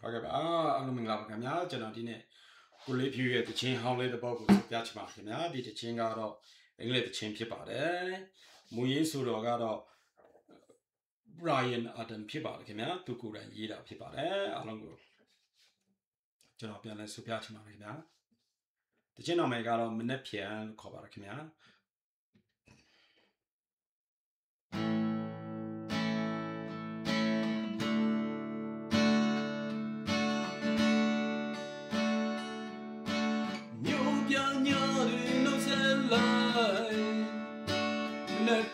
ဟုတ်ကဲ့ပါအားလုံးမင်္ဂလာပါခင်ဗျာကျွန်တော်ဒီနေ့ကိုလေးဖြူရဲ့တခြင်းဟောင်းလေးတစ်ပုဒ်ကိုပြချင်ပါခင်ဗျာဒီတခြင်းကတော့အင်္ဂလိပ်တခြင်းဖြစ်ပါတယ်မူရင်းဆိုတော့ကတော့ Brian Adam ဖြစ်ပါတယ်ခင်ဗျာသူကိုယ်တိုင်ရေးတာဖြစ်ပါတယ်အားလုံးကိုကျွန်တော်ပြန်လဲဆိုပြချင်ပါခင်ဗျာတခြင်းနာမည်ကတော့မနက်ဖြန်လို့ခေါ်ပါတယ်ခင်ဗျာ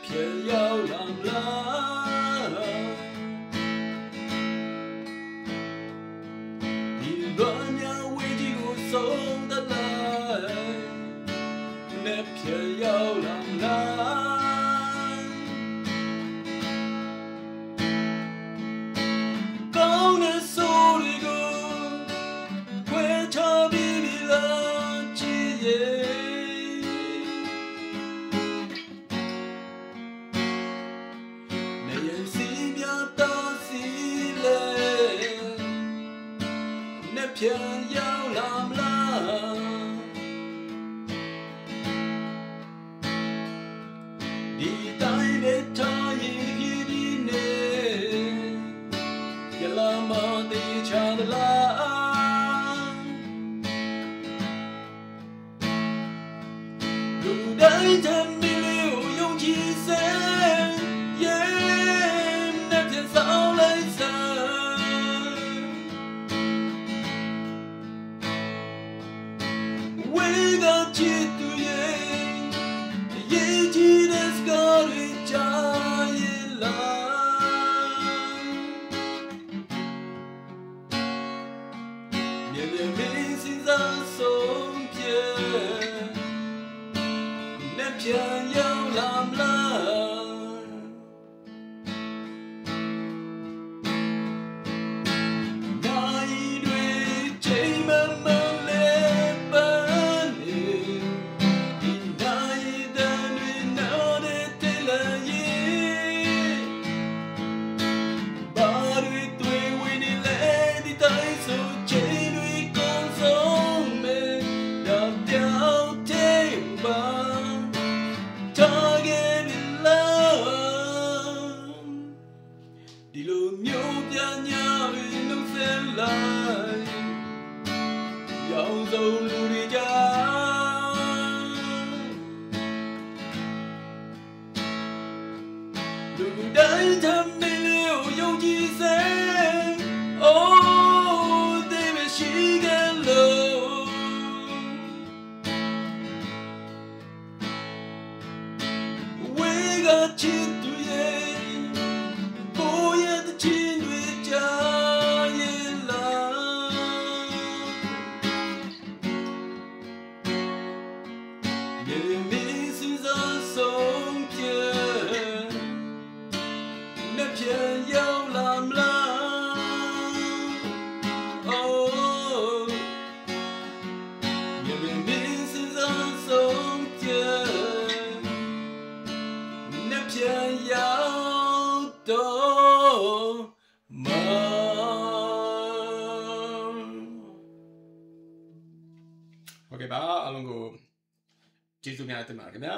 ဖြစ်ရောက်လာမလားဒီဘာညာဝေးကြီးကိုဆုံးသလားနဲ့ဖြစ်ရောက်လာမလားကောင်းတဲ့ဆိုရီကိုခွဲချပြီးပြီလားချစ်ရဲ့ပြန်ရောက်လာမလားဒီတိုင်းပဲထားရင်ဒီနေ့ရလာမသေးချာလားလူတိုင်းတမီလေးကိုယုံကြည်စေနဲ့ပြန်ဆောင်လိုက်စချစ်သူရဲ့ရေးကြည့်တဲ့စကားတွေကြားရလားမြေမြေမင်းစင်စားဆုံးဖြတ်နဲ့ပြန်ရောက်လာမလားနိုင်တွေချိန်မမဒီလိုမျိုးပြညာတွေနှုတ်ဆက်လိုက်ရောင်စုံလူတွေကြားလူတိုင်းတမီးလေးကိုယုံကြည်စေ Oh they wish she get low ဝေးကချစ်သူရဲ့ပြန်ရောက်လာမလားOhမြေမြေမင်းစစဆုံးပြနဲ့ပြန်ရောက်တော့မှာဟုတ်ကဲ့ပါအားလုံးကိုကျေးဇူးများတင်ပါတယ်ခင်ဗျာ